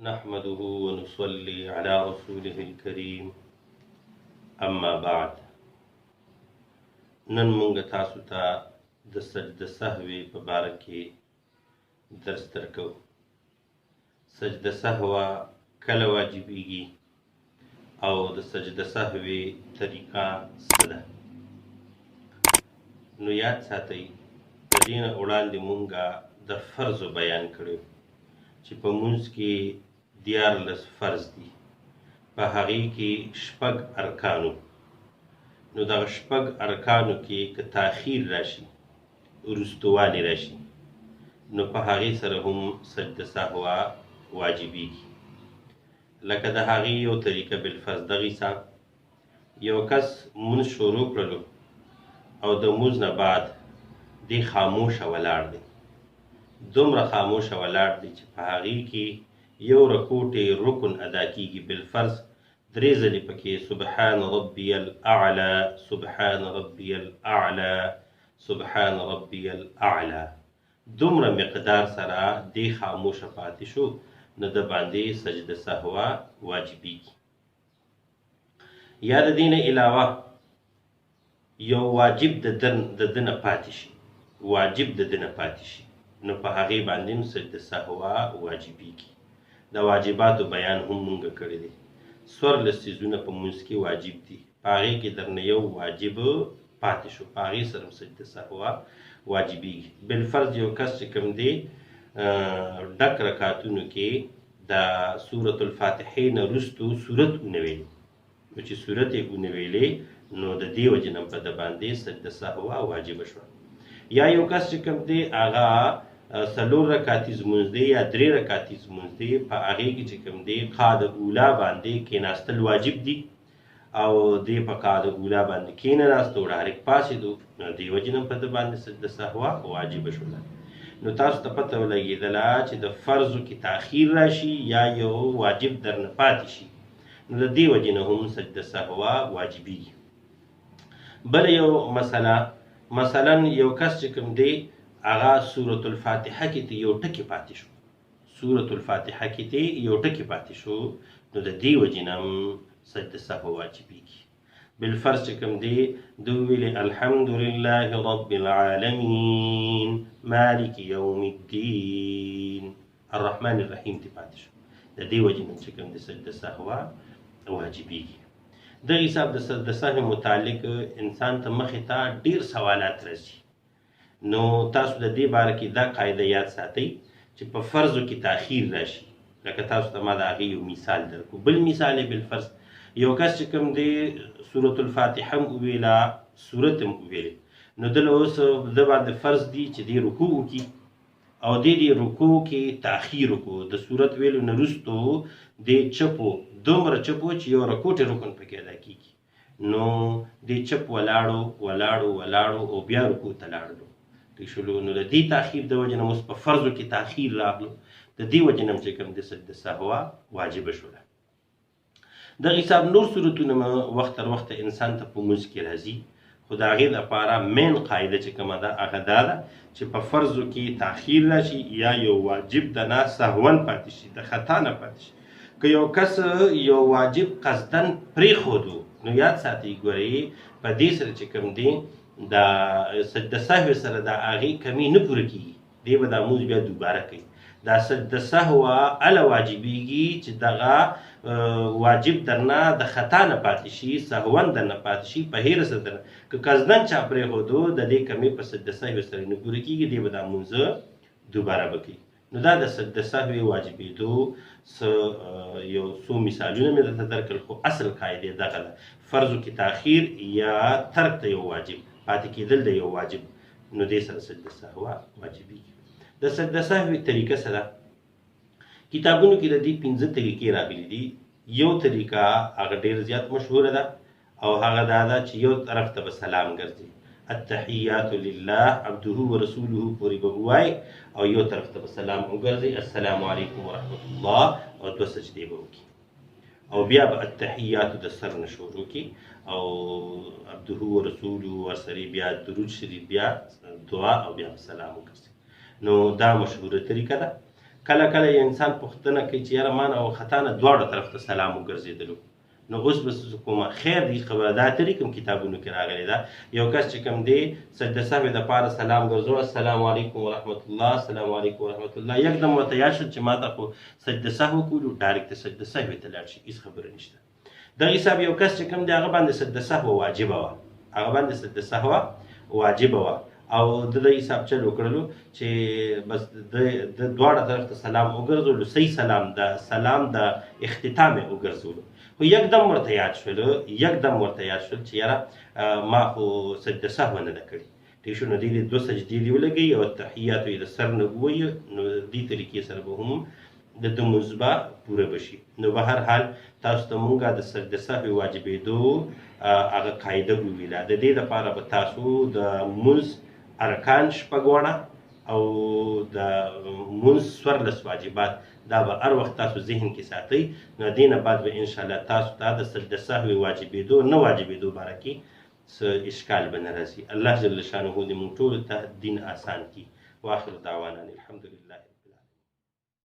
نحمده ونصلي على رسوله الكريم اما بعد. نن مونږ تاسو ته د سجده سهوی په باره کې درس درکو. سجده سهوه کله واجبیږي او د سجده سهوی طریقه څه ده؟ نو یاد ساتئ، د دې نه وړاندې مونږه د فرضو بیان کړو چې په مونځ کې 14 فرض دي، په هغې کې شپږ ارکانو. نو دغه شپږ ارکانو کې که تاخیر راشي، وروستوالی راشي، نو په هغې سره هم سجده سهوه واجبیږي. لکه د هغې یو طریقه بالفرض دغې حساب، یو کس مونځ شروع کړلو او د مونځ نه بعد دی خاموشه ولاړ دی، دومره خاموشه ولاړ دی چې په هغې کې یو رکوټ رکن ادا کیږي بالفرض، 3 ځلې پکې سبحان ربي الاعلى سبحان ربي الاعلى سبحان ربي الاعلى، دومره مقدار سره دی خاموشه پاتې شو، نو د باندې سجده سهوه واجبیږي. یا د دې نه علاوه یو واجب د ده نه پاتې شي، واجب د ده نه پاتې شي، نو په هغې باندې هم سجده سهوه واجبیږي. د واجباتو بیان هم مونږ کړی دی. 14 څیزونه په مونځ کې واجب دي، په هغې کې درنه یو واجب پاتې شو، په هغې سره هم سجده سهوه واجبیږي. بالفرض یو کس چې کوم دی ډک رکعتونو کې د سورة الفاتحې نه وروستو سورت ونه ویلي، نو چې سورت یې ونه ویلې، نو د دې وجې نه په ده باندې سجده سهوه واجبه شوه. یا یو کس چې کوم دی هغه 4 رکعتیز مونځ دی یا 3 رکعتیز مونځ دی، په هغې کې چې کوم دی قعد اوله باندې کېناستل واجب دي، او دی په قعد اوله باندې کېناست او ډایرکټ پاڅېدو، نو دې وجې نه په ده باندې سجده سهوه واجبه شوله. نو تاسو ته پته ولګېدله چې د فرضو کې تاخیر راشي یا یو واجب درنه پاتې شي، نو د دې وجې نه هم سجده سهوه واجبیږي. بله یو مسله، مثلا یو کس چې کوم دی هغه سورة الفاتحه کې ته یو ټکي پاتې شو، سورة الفاتحه کې ته یو ټکي پاتې شو، نو د دې وجې نه هم سجده سهوه واجبیږي. بالفرض چې کوم دی ده وویلې الحمد لله رب العالمین مالک یوم الدین الرحمن الرحیم ته پاتې شو، د دې وجې نه چې کوم دی سجده سهوه واجبیږي. دغه حساب د سجده سهو متعلق انسان ته مخې ته ډیر سوالات راځي، نو تاسو د دې باره کې دا قاعده یاد ساتئ چې په فرضو کې تاخیر راشي. لکه تاسو ته ما د هغې یو مثال درکړو. بل مثال یې بالفرض یو کس چې کوم دی سورة الفاتحه هم وویله، سورت هم وویلې، نو دله اوس ده باندې فرض دی چې دی رکوع وکړي، او دې رکوع کې تاخیر وکړو، د سورت ویلو نه وروستو دی چپو، دومره چپو چې یو رکوټ رکن پکې ادا کېږي، نو دی چپ ولاړو ولاړو ولاړو او بیا رکوع ته لاړلو، ټیک شولو. نو د دې تاخیر د وجې نه اوس په فرضو کې تاخیر راغلو، د دې وجې نه چې کوم د سجده سهوه واجبه شوله. دغه حساب نور صورتونه وخت تر وخته انسان ته په مونځ کې راځي، خو د هغې دپاره مین قاعده چې کومه ده هغه دا ده چې په فرضو کې تاخیر راشي یا یو واجب د نه سهون پاتې شي، د خطا نه پاتې شي. که یو کس یو واجب قصدن پرېښودو، نو یاد ساتئ، ګورئ په دې سره چې کوم دی د سجده سهو سره د هغې کمي نه پوره کېږي، دی به دا مونځ بیا دوباره کوي. دا سجده سهوه هله واجبیږي چې دغه واجب درنه د خطا نه پاتې شي، سهون درنه پاتې شي، په هیره سره درنه، که قصدن چا پرېښودو د دې کمې په سجده سهو سره نه پوره کېږي، دی به دا مونځ دوباره به کوي. نو دا د سجده سهو واجبېدو یو څو مثالونه مې درته درکړل، خو اصل قاعدې دغه ده، فرضو کې تاخیر یا ترک ته یو واجب، پاتې کېدل د یو واجب، نو دې سره سجده سهوه واجبېږي. د سجده سهوې طریقه څه ده؟ کتابونو کې د دې 5 طریقې راغلي دي. یو طریقه هغه ډېر زیات مشهوره ده، او هغه دا ده چې یو طرف ته به سلام ګرځي، التحیات لله عبده ورسوله پورې به ووایي، او یو طرف ته به سلام وګرځي السلام علیکم ورحمة الله، او 2 سجدې به وکړي، او بیا به التحیاتو د سر نه شروع کړي، او عبده ورسوله ورسره بیا درود شریف، بیا دعا، او بیا به سلام وګرځي. نو دا مشهوره طریقه ده. کله کله یو انسان پوښتنه کوي چې یاره ما نه او خطا نه دواړو طرف ته سلام وګرځېدلو، نو اوس به کومه خیر دی خبره دا طریقه کوم کتابونو کې راغلی ده. یو کس چې کوم دی سجده سهو دپاره سلام ګرځو، السلام علیکم ورحمت الله، السلام علیکم ورحمت الله، یکدم ورته یاد شو چې ما ته خو سجده سهو کولو، ډایرکټ سجده سهو ته لاړ شي، هېڅ خبره نشته. دغه حساب یو کس چې کوم دی هغه باندې سجده سهو واجبه وه، هغه باندې سجده سهو واجبه وه او د حساب چل وکړلو چې بس د دواړه طرف ته سلام وګرځولو، صحیح سلام د اختتام یې وګرځولو، خو یکدم ورته یاد شول چې یاره ما خو سجده سهو نه ده کړې. ټیک شو، نو دې 2 سجدې دې ولګوي او تحیاتو یې د سر نه ووایي، نو دې طریقې سره به هم د لمونځ به پوره بشي. نو به هر حال تاسو ته مونږه د سجده سهو واجبېدو هغه قاعده وویله. د دې دپاره به تاسو د لمونځ ارکان 6 او د لمونځ 14 واجبات دا به هر وخت تاسو ذهن کې ساتئ. نو دې نه بعد به انشاءالله تاسو ته د سجده سهو واجبېدو نه واجبېدو باره کې څه اشکال به نه راځي. الله جل شانه دې مونږ ټولو ته دین آسان کړي. واخر دعوانا الحمدلله.